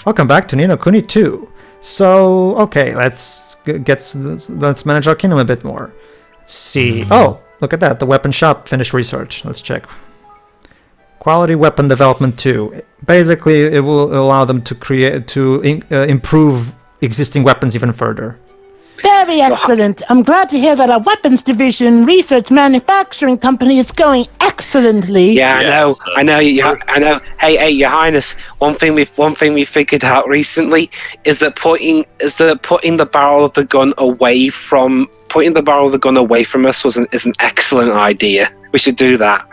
Welcome back to Nino Kuni 2. So, okay, let's manage our kingdom a bit more. Let's see. Oh, look at that. The weapon shop finished research. Let's check. Quality weapon development 2. Basically, it will allow them to improve existing weapons even further. Very excellent. I'm glad to hear that our weapons division research manufacturing company is going excellently. Yeah, I know. Hey, Your Highness. One thing we figured out recently is that putting the barrel of the gun away from us is an excellent idea. We should do that.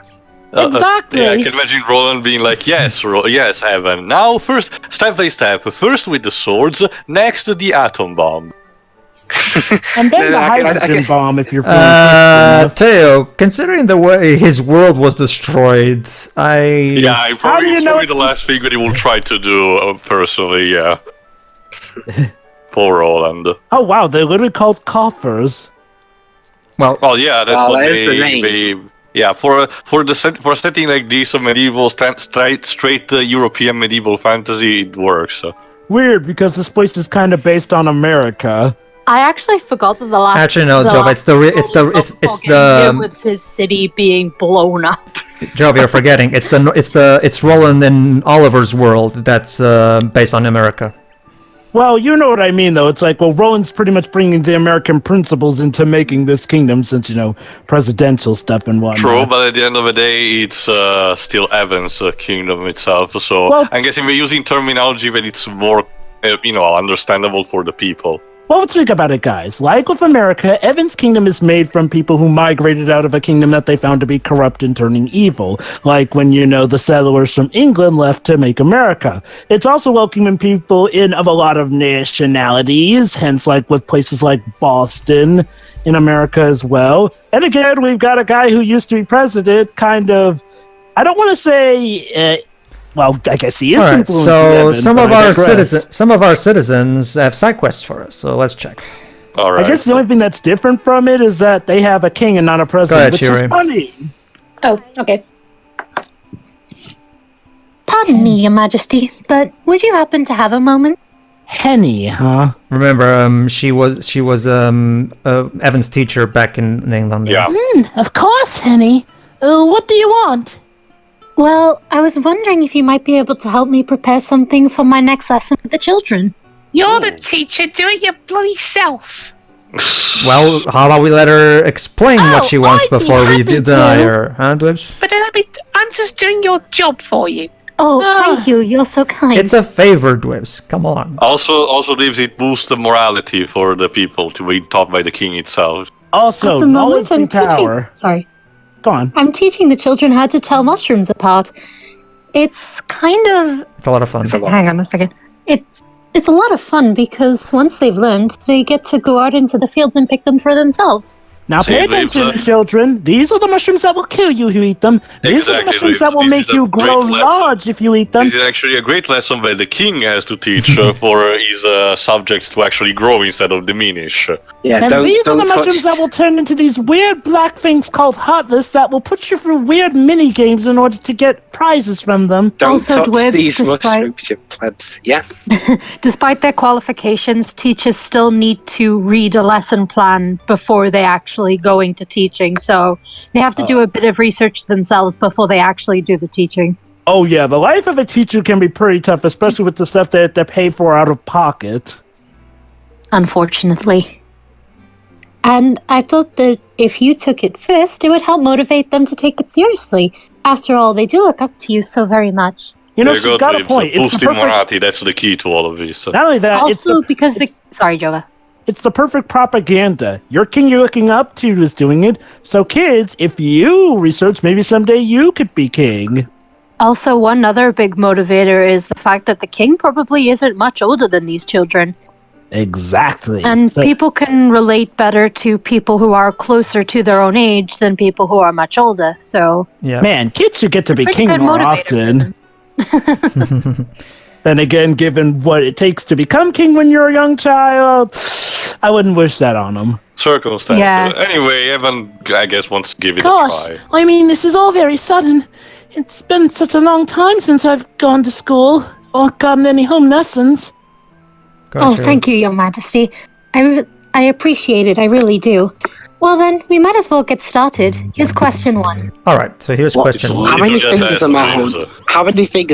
Exactly. Yeah, I can imagine Roland being like, yes, Evan. Now, step by step. First with the swords, next the atom bomb. And then the hydrogen bomb, if you're feeling Teo, considering the way his world was destroyed, I probably it's probably the last thing that he will try to do, personally, yeah. Poor Roland. Oh, wow, they're literally called coffers. Well, yeah, that's what they yeah, for a setting like this, a medieval, straight European medieval fantasy, it works. Weird, because this place is kind of based on America. I actually forgot that the last. Actually, no, Job. It's his city being blown up. Job, you're forgetting. It's Roland and Oliver's world that's based on America. Well, you know what I mean, though. It's like, well, Roland's pretty much bringing the American principles into making this kingdom, since presidential stuff and whatnot. True, but at the end of the day, it's still Evan's kingdom itself. So I'm guessing we're using terminology that it's more, understandable for the people. Well, let's think about it, guys. Like with America, Evan's kingdom is made from people who migrated out of a kingdom that they found to be corrupt and turning evil. Like when, the settlers from England left to make America. It's also welcoming people in of a lot of nationalities, hence like with places like Boston in America as well. And again, we've got a guy who used to be president, kind of, I don't want to say... well, I guess he is influencing so Evan, some of our citizens have side quests for us, so let's check. All right. I guess the only thing that's different from it is that they have a king and not a president, which is funny. Oh, okay. Pardon me, Your Majesty, but would you happen to have a moment? Henny, huh? Remember, she was Evan's teacher back in England. Yeah. Of course, Henny. What do you want? Well, I was wondering if you might be able to help me prepare something for my next lesson with the children. You're the teacher, do it your bloody self. Well, how about we let her explain what she wants before we deny her, huh, Dwibs? But I'm just doing your job for you. Oh, thank you. You're so kind. It's a favor, Dwibs. Come on. Also, leaves it boosts the morality for the people to be taught by the king itself. Also, at the moment, I'm teaching. Sorry. Go on. I'm teaching the children how to tell mushrooms apart. It's kind of... It's a lot of fun. Hang on a second. It's a lot of fun because once they've learned, they get to go out into the fields and pick them for themselves. Now pay attention, children. These are the mushrooms that will kill you if you eat them. These are the mushrooms that will make you grow large if you eat them. This is actually a great lesson that the king has to teach for his subjects to actually grow instead of diminish. Yeah, and these are the mushrooms that will turn into these weird black things called Heartless that will put you through weird mini games in order to get prizes from them. Don't touch these mushrooms, you plebs. Yeah. Despite their qualifications, teachers still need to read a lesson plan before they actually go into teaching, so they have to do a bit of research themselves before they actually do the teaching. Oh yeah, the life of a teacher can be pretty tough, especially with the stuff that they pay for out of pocket. Unfortunately. And I thought that if you took it first, it would help motivate them to take it seriously. After all, they do look up to you so very much. She's got a point. Boosting morality, that's the key to all of this. Not only that, also because the... Sorry, Jova. It's the perfect propaganda. Your king you're looking up to is doing it. So kids, if you research, maybe someday you could be king. Also, one other big motivator is the fact that the king probably isn't much older than these children. Exactly. And people can relate better to people who are closer to their own age than people who are much older. So, yeah. Man, kids should get to be king more often. Then again, given what it takes to become king when you're a young child, I wouldn't wish that on them. Circumstances. Yeah. Anyway, Evan, I guess, wants to give it a Gosh, try. I mean, this is all very sudden. It's been such a long time since I've gone to school. Oh, gotten any home lessons? Oh, thank you, Your Majesty. I appreciate it, I really do. Well then, we might as well get started. Here's question 1. Alright, so here's question 1. How many fingers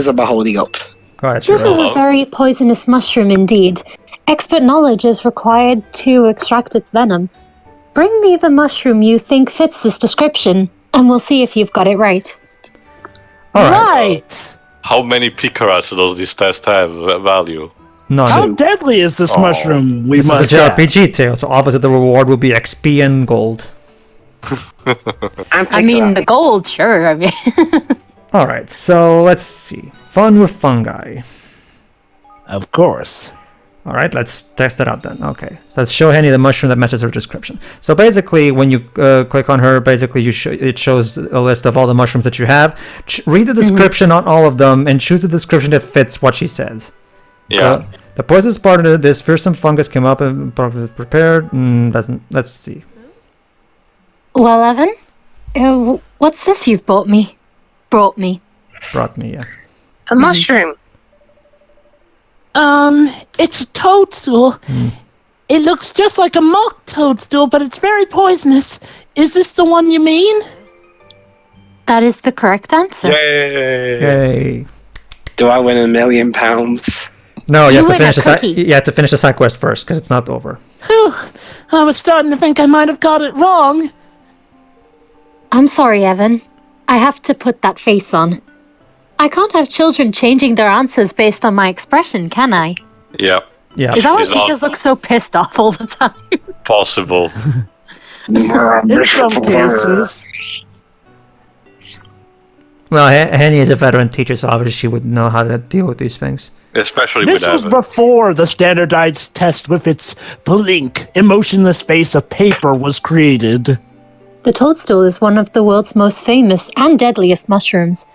am I holding up? Go ahead, This is Shiro. a very poisonous mushroom indeed. Expert knowledge is required to extract its venom. Bring me the mushroom you think fits this description, and we'll see if you've got it right. Right! How many picarats does this test have value? None. How deadly is this mushroom? This is a JRPG tale, so obviously the reward will be XP and gold. I mean, the gold, sure. I mean, Alright, so let's see. Fun with fungi. Of course. Alright, let's test it out then. Okay, so let's show Henny the mushroom that matches her description. So basically, when you click on her, basically it shows a list of all the mushrooms that you have. Read the description on all of them and choose the description that fits what she says. Yeah. So, the poisonous part of this fearsome fungus came up and prepared. Let's see. Well, Evan, what's this you've brought me? Brought me, yeah. A mushroom. It's a toadstool. It looks just like a mock toadstool, but it's very poisonous. Is this the one you mean? That is the correct answer. Yay! Yay. Do I win £1 million? No, you have to win finish a the cookie. you have to finish the side quest first because it's not over. Whew, I was starting to think I might have got it wrong. I'm sorry, Evan. I have to put that face on. I can't have children changing their answers based on my expression, can I? Yeah, Yeah. is that why It's not- teachers look so pissed off all the time? possible. In some cases. Well, Henny is a veteran teacher, so obviously she would know how to deal with these things. Especially This with was Evan. before the standardized test with its blink, emotionless face of paper was created. The toadstool is one of the world's most famous and deadliest mushrooms.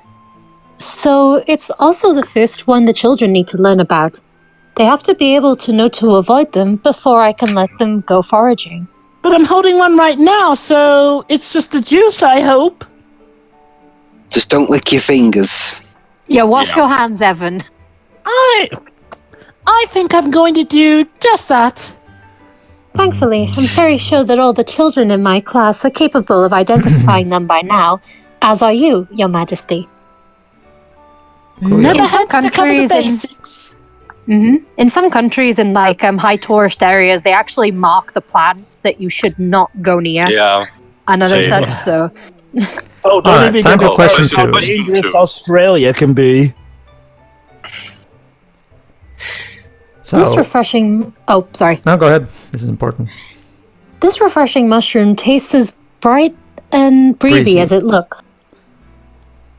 So it's also the first one the children need to learn about. They have to be able to know to avoid them before I can let them go foraging. But I'm holding one right now, so it's just a juice, I hope. Just don't lick your fingers. Yeah, wash your hands, Evan. I think I'm going to do just that. Thankfully, I'm very sure that all the children in my class are capable of identifying them by now, as are you, Your Majesty. Never In some had to cover the countries, basics. In some countries, in like high tourist areas, they actually mark the plants that you should not go near, Yeah. and other Same. such. So, Oh, don't Alright, even time get for me question started on how 2. dangerous Australia can be. So, This refreshing... Oh, sorry. no, go ahead. This is important. This refreshing mushroom tastes as bright and breezy Breezy. as it looks.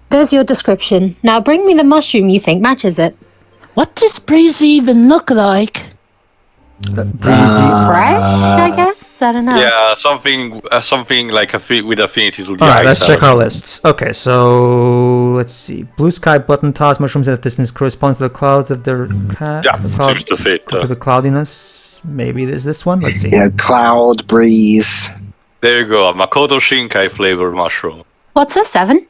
There's your description. Now bring me the mushroom you think matches it. What does breezy even look like? Breezy. fresh, I guess. I don't know. Yeah, something like with affinity to the Alright, ice let's check our element. lists. Okay, so let's see. Blue sky button toss mushrooms at a distance corresponds to the clouds of their Yeah, seems to fit. to the cloudiness. Maybe there's this one. Let's see. Yeah, cloud, breeze. There you go, a Makoto Shinkai flavored mushroom. What's this, Evan?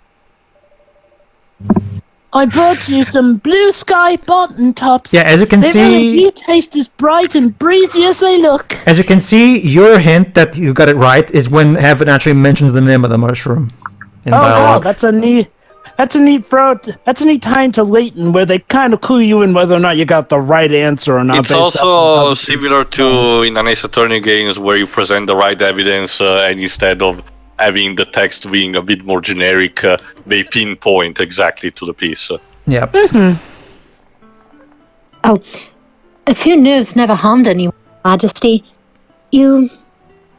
I brought you some blue sky button tops. Yeah, as you can They really see, do taste as bright and breezy as they look. as you can see, your hint that you got it right is when Heaven actually mentions the name of the mushroom in Oh wow, dialogue. that's a neat time to Leighton where they kind of clue you in whether or not you got the right answer or not. It's based also on similar to in an Ace Attorney games where you present the right evidence and instead of having the text being a bit more generic, they pinpoint exactly to the piece. Yeah. Oh, a few nerves never harmed anyone, Majesty. You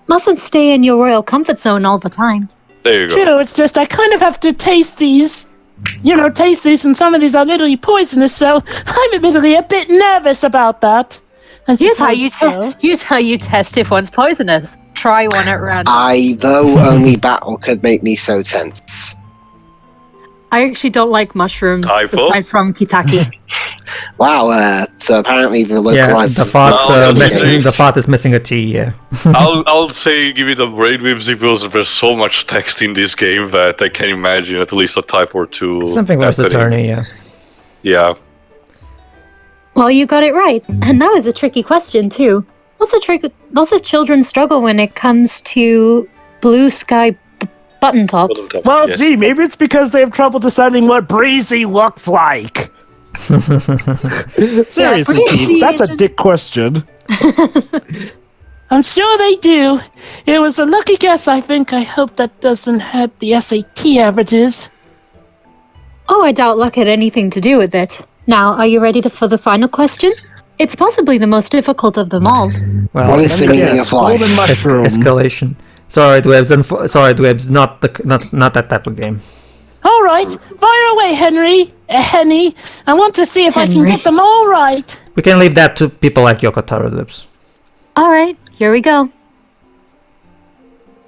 mustn't stay in your royal comfort zone all the time. There you go. True, it's just I kind of have to taste these. And some of these are literally poisonous, so I'm admittedly a bit nervous about that. Here's how you test if one's poisonous. Try one at random. Only battle could make me so tense. I actually don't like mushrooms Typho? aside from Kitaki. Wow, so apparently the Yeah, localized... the font, No, that's okay. the font is missing a T, yeah. I'll say give it a brainwave because there's so much text in this game that I can imagine at least a type or two. Something with happening. attorney, yeah. Yeah. Well, you got it right. And that was a tricky question, too. Lots of children struggle when it comes to blue sky button tops. Well, Yes. gee, maybe it's because they have trouble deciding what breezy looks like. Seriously, breezy Teens, that's a isn't- dick question. I'm sure they do. It was a lucky guess, I think. I hope that doesn't hurt the SAT averages. Oh, I doubt luck had anything to do with it. Now, are you ready for the final question? It's possibly the most difficult of them all. Well, What is the meaning Yes, of life? golden mushroom. escalation. Sorry, Dwebs, not that type of game. All right, fire away, Henry. Henny. I want to see if I can Henry. get them all right. We can leave that to people like Yokotaro, Dwebs. Alright, here we go.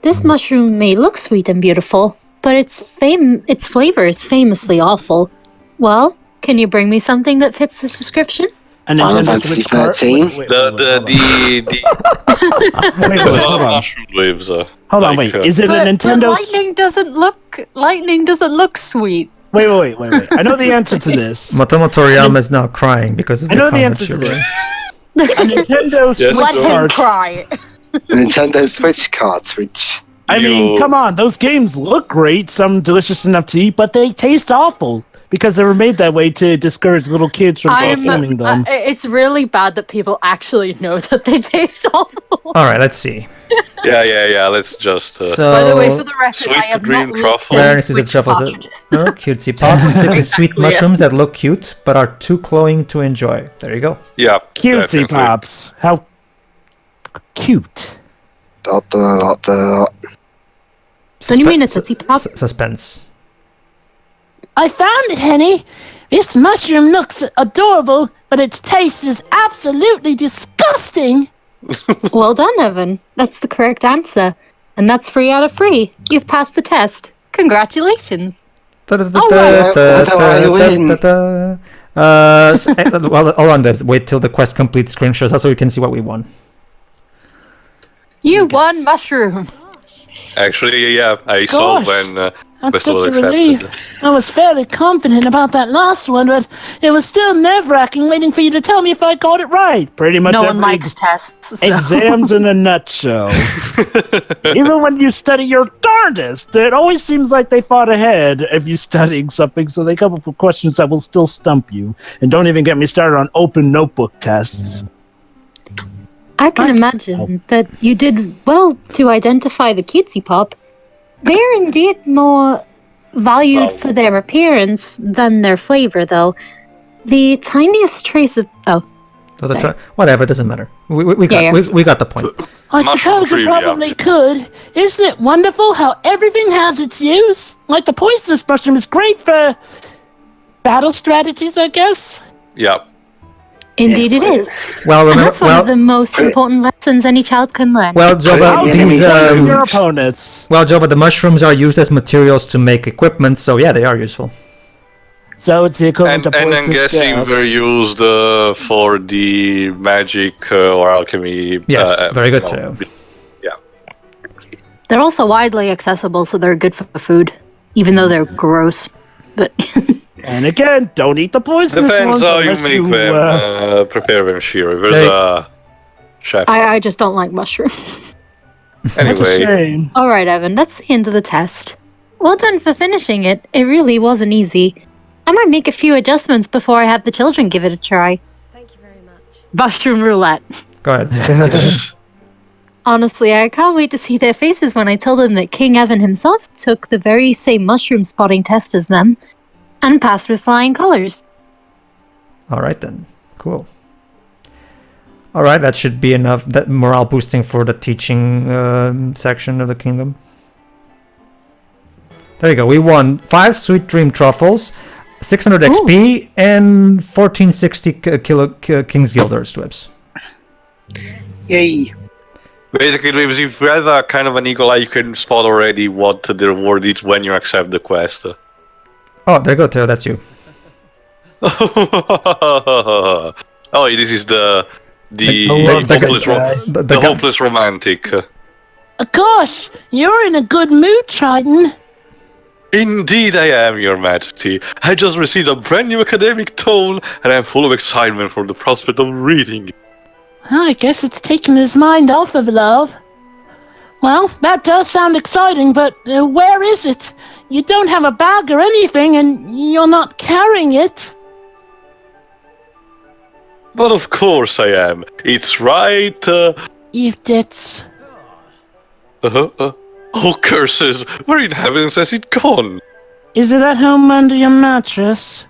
This mushroom may look sweet and beautiful, but its flavor is famously awful. Well, can you bring me something that fits this description? And Final Nintendo Fantasy Switch card- 13? wait, The hold on. mushroom waves. Hold on, wait. Is it a But Nintendo? lightning doesn't look sweet. Wait. I know the answer to this. Motomo Toriyama is now crying because of I the know the comments answer to you this. wrote. A Nintendo Switch Let him card. cry. Nintendo Switch cards, which... I mean, You- come on, those games look great, some delicious enough to eat, but they taste awful because they were made that way to discourage little kids from consuming them. It's really bad that people actually know that they taste awful. All right, let's see. Yeah. Let's just. So, By the way, for the record, Sweet I have green not truffle. looked There at is a which truffle. partridges. No, cutesy pops. Simply sweet Clear. mushrooms that look cute but are too cloying to enjoy. There you go. Yeah. Cutesy definitely. Pops. How cute. Don't you mean a Tootsie Pop? Suspense. I found it, Henny. This mushroom looks adorable, but its taste is absolutely disgusting. Well done, Evan. That's the correct answer. And that's 3 out of 3. You've passed the test. Congratulations. Well, I win. Well, hold on, Debs. Wait till the quest complete screenshots so you can see what we won. You won mushrooms. Actually, yeah, I saw Gosh, when That's quest such was a accepted. relief. I was fairly confident about that last one, but it was still nerve-wracking waiting for you to tell me if I got it right. Pretty much No one every likes tests. So. exams in a nutshell. Even when you study your darndest, it always seems like they fought ahead of you studying something, so they come up with questions that will still stump you. And don't even get me started on open notebook tests. I can imagine that you did well to identify the cutesy pop. They are indeed more valued for their appearance than their flavor, though. The tiniest trace of Whatever, doesn't matter. We got the point. I Mushroom suppose it trivia. probably could. Isn't it wonderful how everything has its use? Like the poisonous mushroom is great for battle strategies, I guess. Yeah. Indeed it is. Well, And remember, that's one of the most important lessons any child can learn. well, Jova, How these can you poison your opponents? well, Jova, the mushrooms are used as materials to make equipment, so yeah, they are useful. So it's the equivalent And of I'm poisonous guessing gas. they're used for the magic or alchemy. Yes, very good you know, too. Yeah. They're also widely accessible, so they're good for food, even though they're gross. But And again, don't eat the poisonous Depends ones how you unless make you, them, prepare them, Shiro. There's Hey. a chef. I just don't like mushrooms. That's a Anyway, shame. All right, Evan, that's the end of the test. Well done for finishing it. It really wasn't easy. I might make a few adjustments before I have the children give it a try. Thank you very much. Mushroom roulette. Go ahead. Honestly, I can't wait to see their faces when I tell them that King Evan himself took the very same mushroom spotting test as them and passed with flying colors. All right then. Cool. All right, that should be enough. That morale boosting for the teaching section of the kingdom. There you go. We won 5 sweet dream truffles, 600 XP, and 1460 King's Guilders Dwibs. Yay. basically, if you have a kind of an eagle eye, you can spot already what the reward is when you accept the quest. Oh, there you go, Theo. That's you. Oh, this is the love that hopeless, guy. The guy- hopeless romantic. Gosh, you're in a good mood, Triton. Indeed I am, Your Majesty. I just received a brand new academic tome, and I'm full of excitement for the prospect of reading it. I guess it's taken his mind off of love. Well, that does sound exciting, but where is it? You don't have a bag or anything, and you're not carrying it. But of course I am. It's right, Idiots. Oh, curses! Where in heavens has it gone? Is it at home under your mattress?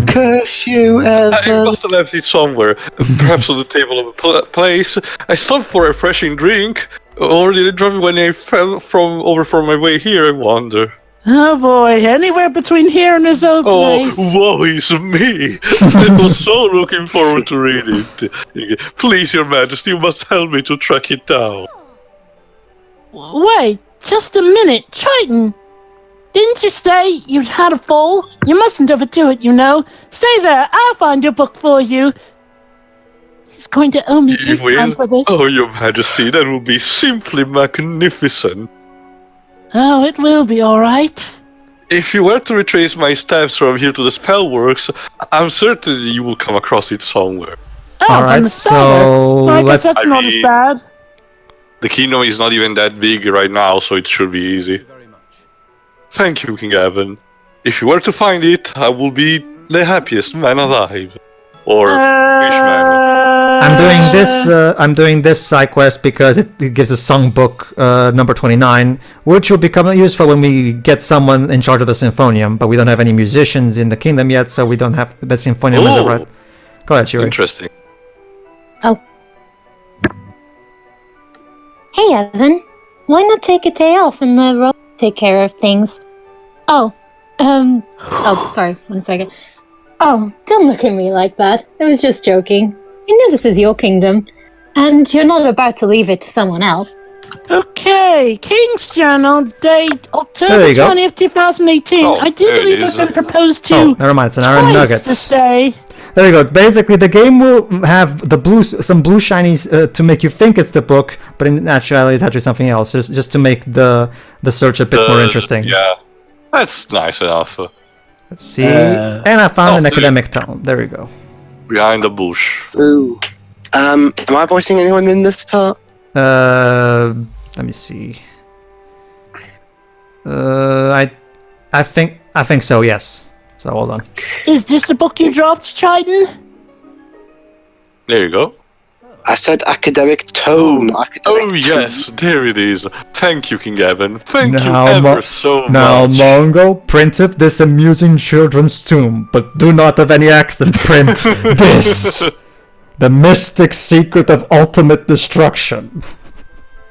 Curse you, I Evan. must have left it somewhere. Perhaps on the table of a place. I stopped for a refreshing drink. Or did it drop me when I fell from my way here, I wonder. Oh boy, anywhere between here and his old Oh, place. woe is me! I was so looking forward to read it. Please, Your Majesty, you must help me to track it down. Wait, just a minute, Triton. Didn't you say you'd had a fall? You mustn't overdo it, you know. Stay there, I'll find your book for you. He's going to owe me You big time will? for this. Oh, Your Majesty, that will be simply magnificent. Oh, it will be alright. If you were to retrace my steps from here to the Spellworks, I'm certain you will come across it somewhere. Oh, All right, from the so Spellworks. Well, I let's- guess that's I not as mean- bad. The kingdom is not even that big right now, so it should be easy. Thank you, King Evan. If you were to find it, I will be the happiest man alive. Or fishman. I'm doing this side quest because it gives us songbook number 29, which will become useful when we get someone in charge of the symphonium. But we don't have any musicians in the kingdom yet, so we don't have the symphonium as a Oh. right. Go ahead, Shuri. Interesting. Hey, Evan. Why not take a day off and the road take care of things? Oh, sorry, 1 second. Oh, don't look at me like that. I was just joking. You know this is your kingdom, and you're not about to leave it to someone else. Okay, King's Journal, date There October you go. 20th, 2018. Oh, I do there it believe is. I've been proposed to Oh, never mind. It's an iron twice nugget. to stay. There you go. Basically, the game will have some blue shinies to make you think it's the book, but in actuality, it's actually something else, just to make the search a bit more interesting. Yeah, that's nice enough. Let's see. And I found Oh, an there- academic tome. There we go. Behind the bush. Ooh. Am I voicing anyone in this part? Let me see. I think so. Yes. So hold on. Is this the book you dropped, Triton? There you go. I said academic tone. Academic Oh tone. yes, there it is. Thank you, King Evan. Thank Now, you ever Mo- so Now, much. Mongo, printeth this amusing children's tomb, but do not of any accent print this. The mystic secret of ultimate destruction.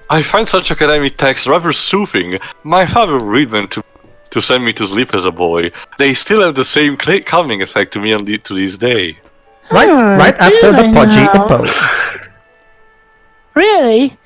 I find such academic texts rather soothing. My father would read them to send me to sleep as a boy. They still have the same calming effect to me to this day. Right after the do podgy they now? hippo. Really?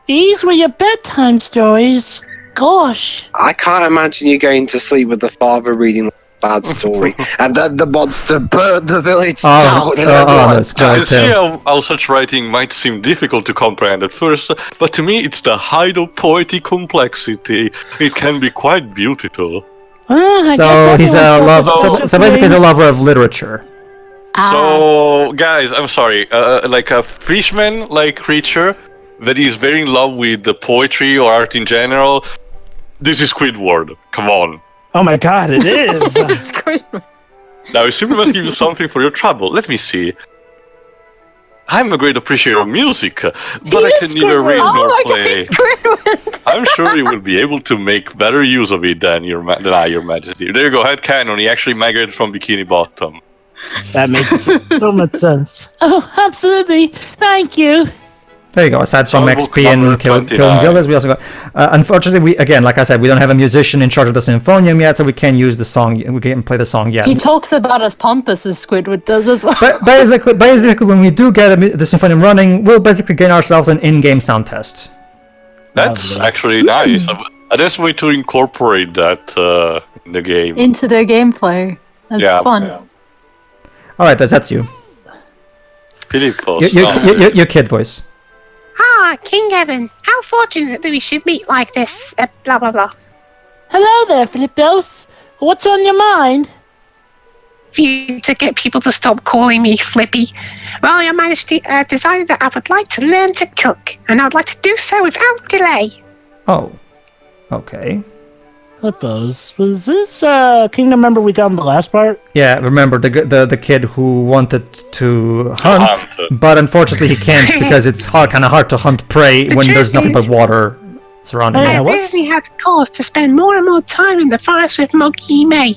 These were your bedtime stories? Gosh. I can't imagine you going to sleep with the father reading a bad story, and then the monster burned the village down. and everyone that's I quite see how such writing might seem difficult to comprehend at first, but to me it's the height of poetic complexity. It can be quite beautiful. I So guess he's a everyone's love. got So basically, he's a lover of literature. So, guys, I'm sorry. Like a fishman-like creature that is very in love with the poetry or art in general. This is Squidward. Come on. Oh my god, it is! It's great. Now, I simply must give you something for your trouble. Let me see. I'm a great appreciator of music, but I can neither read Oh nor my play. god, Squidward! I'm sure you will be able to make better use of it than Your Majesty. There you go, headcanon. He actually migrated from Bikini Bottom. That makes so much sense. Oh, absolutely. Thank you. There you go. Aside from Songbook XP and number killing 29. Jillas, we also got. Unfortunately, like I said, we don't have a musician in charge of the symphonium yet, so we can't use the song. We can't play the song yet. He talks about as pompous as Squidward does as well. But basically, when we do get the symphonium running, we'll basically gain ourselves an in-game sound test. That's Lovely. actually nice. I just way to incorporate that in the game. Into their gameplay. That's Yeah. fun. All right, that's you. Philippos. Your kid voice. Ah, King Evan, how fortunate that we should meet like this, blah blah blah. Hello there, Flippos. What's on your mind? For you to get people to stop calling me Flippy. Well, Your Majesty, I've decided that I would like to learn to cook, and I would like to do so without delay. Oh, okay. Flippos, was this a kingdom member we got in the last part? Yeah, remember the kid who wanted to hunt, Hunt. but unfortunately he can't because it's kind of hard to hunt prey when there's nothing but water surrounding Yeah, you. I what's- really have cause to spend more and more time in the forest with Monkey May,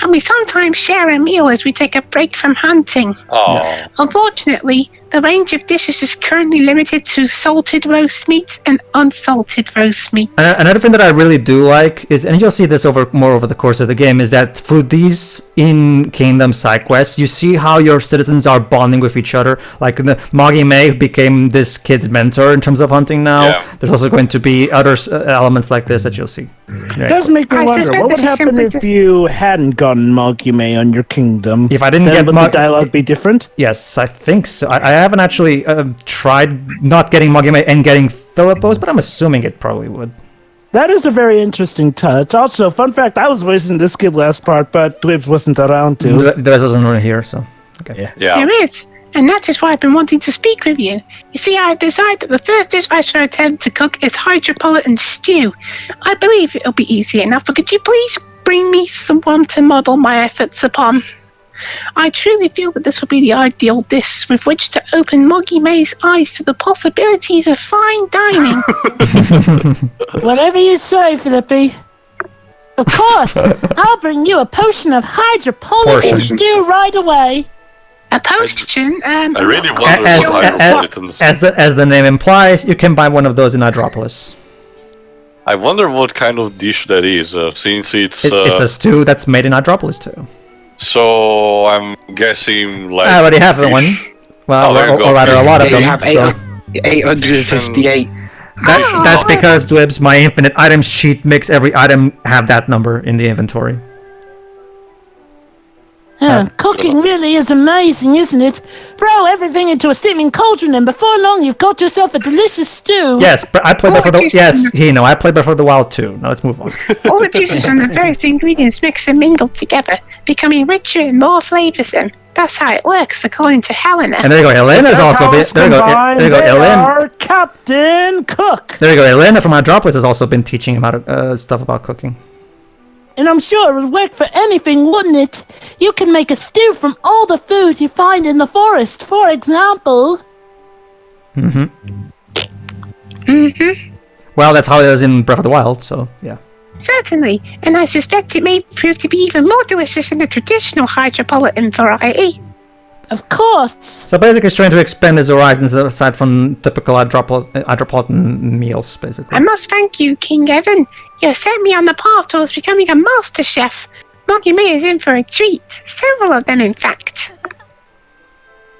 and we sometimes share a meal as we take a break from hunting. Oh, Unfortunately, the range of dishes is currently limited to salted roast meat and unsalted roast meat. Another thing that I really do like is, and you'll see this more over the course of the game, is that through these in-kingdom side quests, you see how your citizens are bonding with each other. Like the Moggy May became this kid's mentor in terms of hunting now. Yeah. There's also going to be other elements like this that you'll see. It does make me I wonder, suppose what would it's happen simply if just- you hadn't gotten Monkey May on your kingdom? If I didn't then get would the dialogue be different? Yes, I think so. I haven't actually tried not getting Moggy May and getting Philippos, but I'm assuming it probably would. That is a very interesting touch. Also, fun fact, I was voicing this kid last part, but Dwibs wasn't around to. The rest wasn't really here, so okay. yeah. There is, and that is why I've been wanting to speak with you. You see, I have decided that the first dish I shall attempt to cook is hydropolitan stew. I believe it'll be easy enough, but could you please bring me someone to model my efforts upon? I truly feel that this will be the ideal dish with which to open Moggy May's eyes to the possibilities of fine dining. Whatever you say, Philippi. Of course, I'll bring you a potion of hydropolitan Portion. stew right away. A potion, I really wonder As, what hydropolitans. as the name implies, you can buy one of those in Hydropolis. I wonder what kind of dish that is, since it's. It's a stew that's made in Hydropolis too. So I'm guessing like. I already have fish. one. Well, Oh, there you or go. rather, a lot of Yeah, them. you have So 858. that's because Dwibs, my infinite items sheet makes every item have that number in the inventory. Cooking really is amazing, isn't it? Throw everything into a steaming cauldron, and before long, you've got yourself a delicious stew. Yes, but I played Breath of the I played Breath of the Wild too. Now let's move on. all the juices and the various ingredients mix and mingle together, becoming richer and more flavoursome. That's how it works, according to Helena. And there you go. Elena's also been. There you go. Combined, There you go. they Elena. are Captain Cook. There you go. Elena from Hydropolis has also been teaching him how to stuff about cooking. And I'm sure it would work for anything, wouldn't it? You can make a stew from all the food you find in the forest, for example. Well, that's how it is in Breath of the Wild. So yeah. Certainly, and I suspect it may prove to be even more delicious than the traditional hydropolitan variety. Of course. So basically, he's trying to expand his horizons aside from typical hydropolitan meals, basically. I must thank you, King Evan. You set me on the path towards becoming a master chef. Monkey May is in for a treat. Several of them, in fact.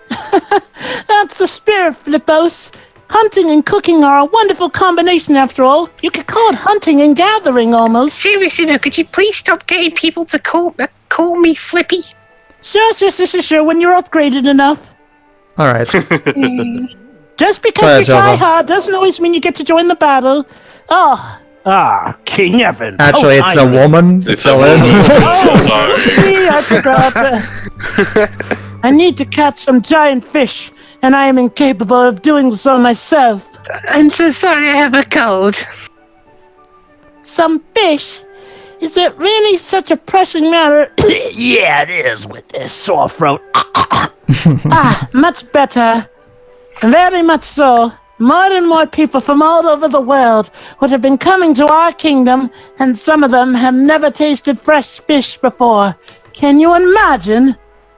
That's the spirit, Flippos. Hunting and cooking are a wonderful combination, after all. You could call it hunting and gathering, almost. Seriously though, could you please stop getting people to call me Flippy? Sure, when you're upgraded enough. All right. Just because Go ahead, you try Java. hard doesn't always mean you get to join the battle. King Evan. Actually, it's a finally. woman. It's a Elena. woman. Oh, Sorry. see, I forgot. I need to catch some giant fish, and I am incapable of doing so myself. I'm so sorry I have a cold. Some fish? Is it really such a pressing matter? Yeah, it is with this sore throat. Much better. Very much so. More and more people from all over the world would have been coming to our kingdom, and some of them have never tasted fresh fish before. Can you imagine?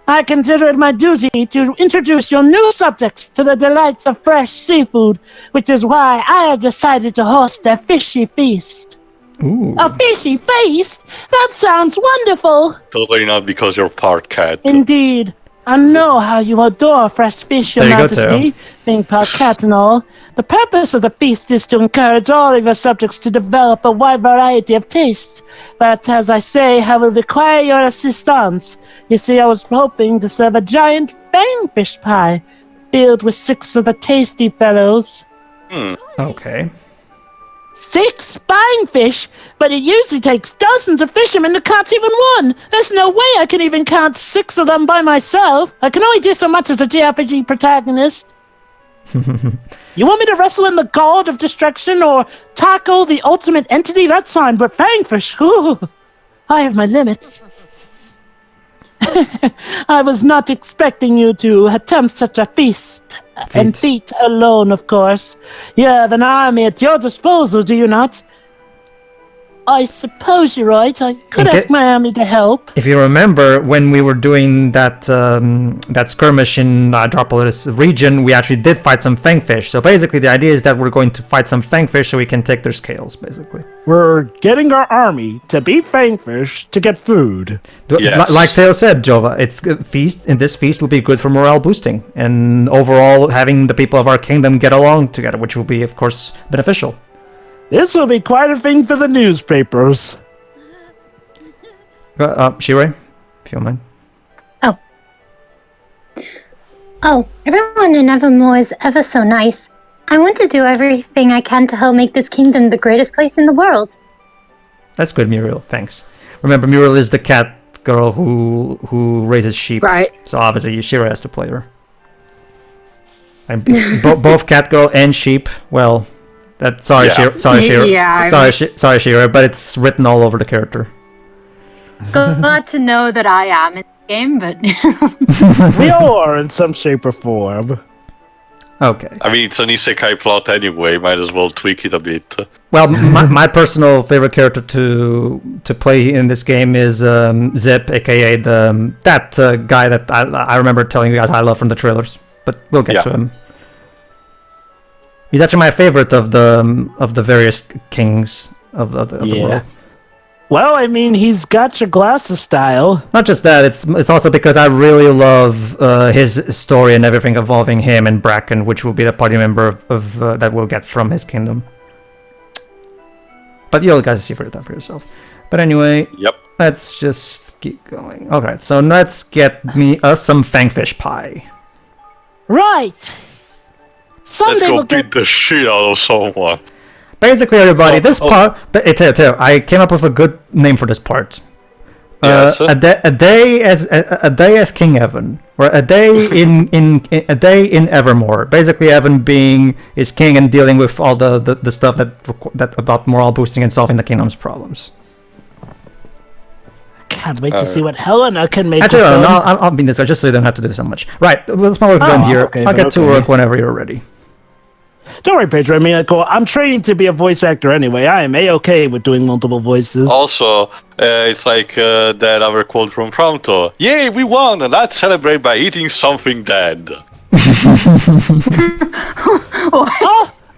I consider it my duty to introduce your new subjects to the delights of fresh seafood, which is why I have decided to host a fishy feast. Ooh. A fishy feast? That sounds wonderful! Totally not because you're part cat. Indeed. I know how you adore fresh fish, Your There you go, Majesty, being part cat and all. The purpose of the feast is to encourage all of your subjects to develop a wide variety of tastes. But as I say, I will require your assistance. You see, I was hoping to serve a giant fangfish pie filled with 6 of the tasty fellows. Okay. 6 fangfish, but it usually takes dozens of fishermen to catch even one. There's no way I can even count 6 of them by myself. I can only do so much as a JRPG protagonist. You want me to wrestle in the God of Destruction or tackle the ultimate entity? That's fine, but fangfish, I have my limits. I was not expecting you to attempt such a feast. And feat alone, of course. You have an army at your disposal, do you not? I suppose you're right. I could ask my army to help. If you remember, when we were doing that skirmish in Hydropolis region, we actually did fight some fangfish. So basically, the idea is that we're going to fight some fangfish so we can take their scales, basically. We're getting our army to beat fangfish to get food. Yes. Like Teo said, Jova, this feast will be good for morale boosting. And overall, having the people of our kingdom get along together, which will be, of course, beneficial. This will be quite a thing for the newspapers. Shirei, if you don't mind. Oh, everyone in Evermore is ever so nice. I want to do everything I can to help make this kingdom the greatest place in the world. That's good, Muriel. Thanks. Remember, Muriel is the cat girl who raises sheep. Right. So obviously, Shirei has to play her. And both cat girl and sheep. Well, sorry, Shirei. Yeah, sorry, Shirei, but it's written all over the character. Glad to know that I am in the game, but We all are in some shape or form. Okay. I mean, it's an isekai plot anyway, might as well tweak it a bit. Well, my personal favorite character to play in this game is Zip, aka that guy that I remember telling you guys I love from the trailers. But we'll get to him. He's actually my favorite of the various kings of the world. Well, I mean, he's got your glasses style. Not just that, it's also because I really love his story and everything involving him and Bracken, which will be the party member of that we'll get from his kingdom. But you'll guys see that for yourself. But anyway, let's just keep going. Okay, so let's get us some fangfish pie. Right. Let's go beat the shit out of someone. Basically, everybody, this part. I came up with a good name for this part. A day as King Evan, or a day in Evermore. Basically, Evan being his king and dealing with all the stuff that about morale boosting and solving the kingdom's problems. Can't wait to see what Helena can make. Actually, I'll be this guy just so you don't have to do so much. Right, let's work done here. Okay, I'll get to work whenever you're ready. Don't worry, Pedro. I mean, I'm training to be a voice actor anyway. I am A-okay with doing multiple voices. Also, it's like that other quote from Prompto. Yay, we won! And let's celebrate by eating something dead.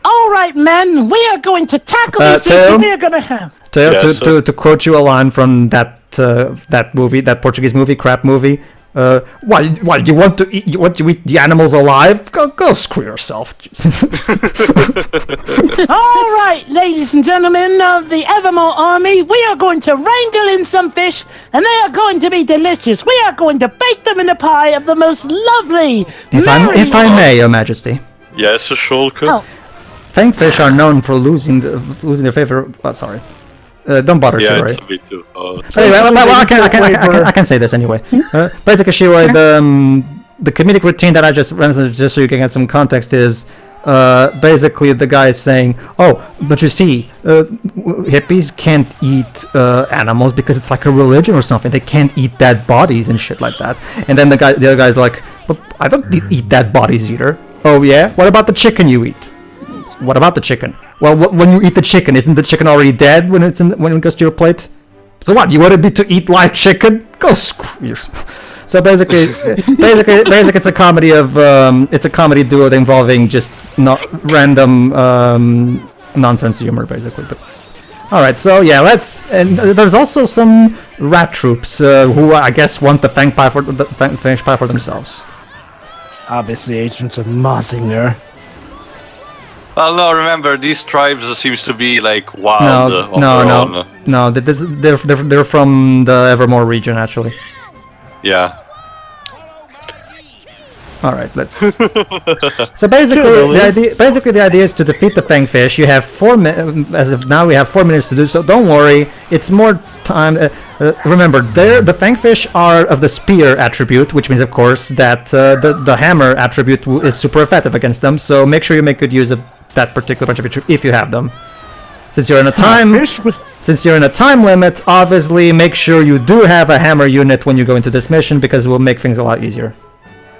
All right, men. We are going to tackle this issue. We are going to have... To quote you a line from that movie, that Portuguese movie, crap movie. What you want to eat? You want to eat the animals alive? Go screw yourself. All right, ladies and gentlemen of the Evermore army, we are going to wrangle in some fish, and they are going to be delicious. We are going to bake them in a pie of the most lovely. If I may, Your Majesty. Yes, Shulker. Oh. Fangfish are known for losing their favor. Sorry. Don't bother, Shiroi. It's a bit too. Anyway, I can say this anyway. Basically, Shiroi, the comedic routine that I just ran, just so you can get some context, is basically the guy saying, "Oh, but you see, hippies can't eat animals because it's like a religion or something. They can't eat dead bodies and shit like that." And then the other guy's like, "But I don't eat dead bodies either." "Oh yeah? What about the chicken you eat?" "What about the chicken?" "Well, when you eat the chicken, isn't the chicken already dead when it goes to your plate?" "So what? You want it to eat live chicken? Go screw yourself." So basically, it's a comedy of it's a comedy duo involving just not random nonsense humor, basically. But all right, so yeah, and there's also some rat troops who I guess want the fang pie for themselves. Obviously, agents of Mazinger. Well, no, remember, these tribes seems to be like wild. No, they're from the Evermore region, actually. Yeah. All right, let's. So basically, the idea is to defeat the Fangfish. You have as of now, we have 4 minutes to do so. Don't worry, it's more time. Remember, the Fangfish are of the spear attribute, which means, of course, that the hammer attribute is super effective against them. So make sure you make good use of that particular attribute if you have them. Since you're in a time limit, obviously make sure you do have a hammer unit when you go into this mission, because it will make things a lot easier.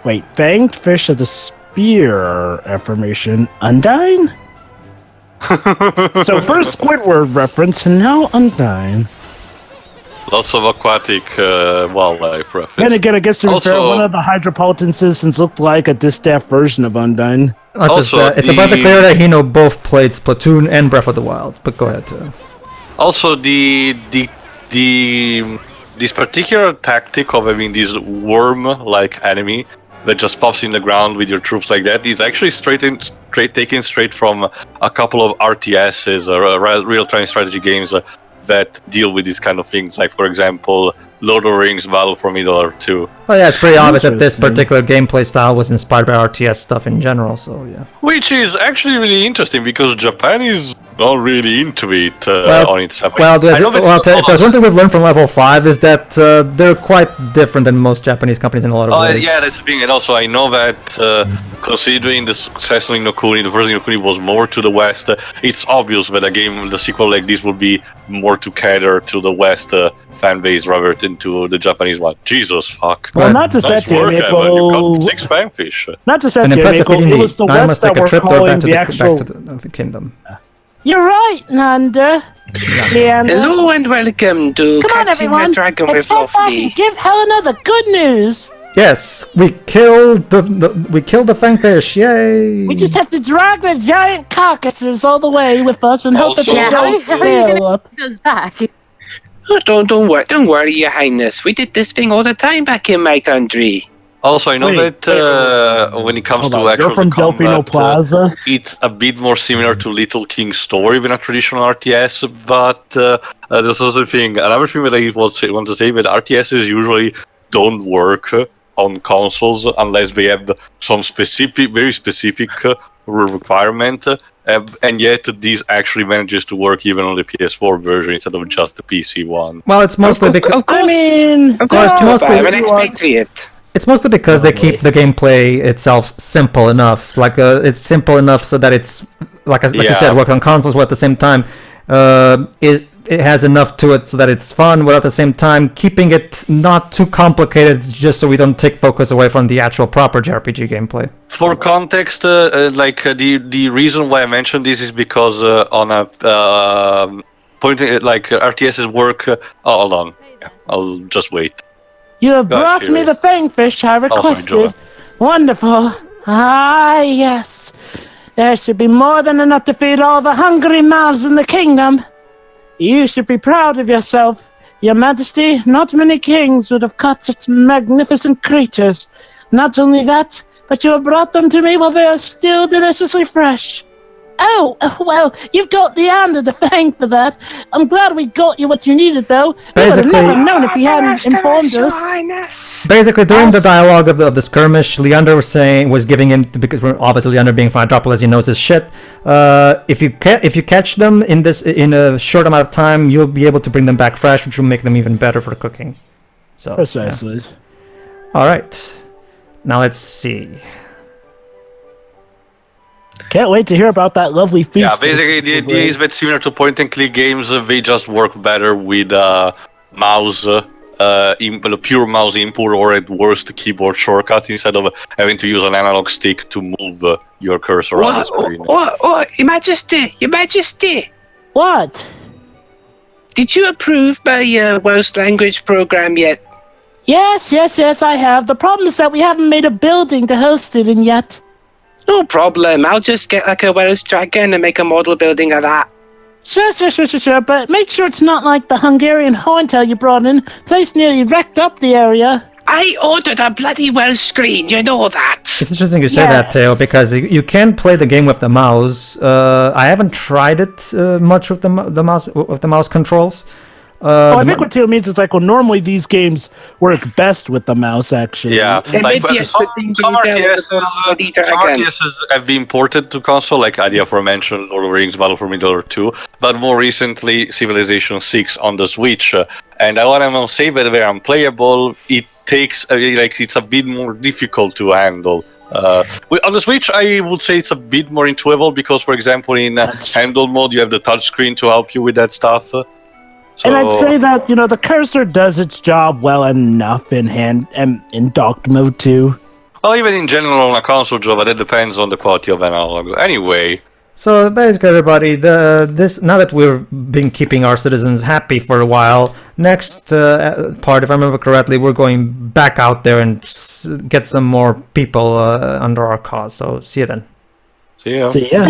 Wait, fanged fish of the spear affirmation, Undyne? So first Squidward reference, and now Undyne. Lots of aquatic wildlife reference. Then again, I guess to be fair, one of the Hydropolitan citizens looked like a distaff version of Undyne. It's abundantly clear that Hino both played Splatoon and Breath of the Wild, but go ahead. Also, this particular tactic of having this worm-like enemy that just pops in the ground with your troops like that is actually taken straight from a couple of RTSs, real-time strategy games that deal with these kind of things. Like, for example, Lord of the Rings Battle for Middle-earth 2. Oh yeah, it's pretty obvious that this particular gameplay style was inspired by RTS stuff in general, so yeah. Which is actually really interesting, because Japan is not really into it on its own. If there's one thing we've learned from level 5 is that they're quite different than most Japanese companies in a lot of ways. Yeah, that's the thing. And also I know that considering the success of Ni no Kuni, the first Ni no Kuni was more to the West, it's obvious that the sequel like this will be more to cater to the West fan base rather than to the Japanese one. Jesus, fuck. Well, not to nice set you, you got 6 fanfish. Not to set you, it was the West that were calling the actual... back to the kingdom. You're right, Nanda. Leander. Hello and welcome to Come on, Catching everyone. the Dragon Let's with go back Lovely. and give Helena the good news. Yes, we killed the Fangfish. Yay! We just have to drag the giant carcasses all the way with us and hope that Also- they Yeah, don't scale up. Goes back. Oh, don't worry, Your Highness. We did this thing all the time back in my country. Also, I know that when it comes Hold to on, actual you're from Delfino combat, Plaza? it's a bit more similar to Little King's story than a traditional RTS, but there's also a thing. Another thing that I want to say that RTSs usually don't work on consoles unless they have some very specific requirement, and yet this actually manages to work even on the PS4 version instead of just the PC one. Well, it's mostly because it's mostly because they keep the gameplay itself simple enough. Like it's simple enough so that it's like you said, work on consoles, but at the same time, it has enough to it so that it's fun, but at the same time keeping it not too complicated, just so we don't take focus away from the actual proper JRPG gameplay. For context, the reason why I mentioned this is because on a RTSs work. Hold on, I'll just wait. You have brought me the fangfish I requested. Wonderful. Ah, yes. There should be more than enough to feed all the hungry mouths in the kingdom. You should be proud of yourself. Your Majesty, not many kings would have caught such magnificent creatures. Not only that, but you have brought them to me while they are still deliciously fresh. Oh, well, you've got the hand of the fang for that. I'm glad we got you what you needed, though. We would have never known if you hadn't informed us. Basically, during the dialogue of the skirmish, Leander was giving him, because obviously Leander being from Hydropolis, he knows this shit. If you catch them in a short amount of time, you'll be able to bring them back fresh, which will make them even better for cooking. So precisely. Yeah. All right, now let's see. Can't wait to hear about that lovely feast. Yeah, basically the idea is that similar to point-and-click games, they just work better with mouse, pure mouse input, or at worst keyboard shortcut, instead of having to use an analog stick to move your cursor around the screen. Your Majesty! What? Did you approve my Welsh language program yet? Yes, I have. The problem is that we haven't made a building to host it in yet. No problem. I'll just get like a Welsh dragon and make a model building of that. Sure, but make sure it's not like the Hungarian hotel you brought in. Place nearly wrecked up the area. I ordered a bloody Welsh screen, you know that. It's interesting you say that, Teo, because you can play the game with the mouse. I haven't tried it much with the mouse controls. I think what Teo means is like, well, normally these games work best with the mouse, actually. Yeah, And like maybe it's some, the thing some that you RTSs, download either some again. RTSs have been ported to console, like Idea aforementioned, Lord of the Rings, Battle for Middle-earth 2, but more recently Civilization 6 on the Switch. And I want to say that they're unplayable. It takes it's a bit more difficult to handle. On the Switch, I would say it's a bit more intuitive because, for example, in handle mode, you have the touchscreen to help you with that stuff. And I'd say that, the cursor does its job well enough in docked mode too. Well, even in general on a console job, but it depends on the quality of analog. Anyway. So basically, everybody, now that we've been keeping our citizens happy for a while, next part, if I remember correctly, we're going back out there and get some more people under our cause. So see you then. See ya. See ya.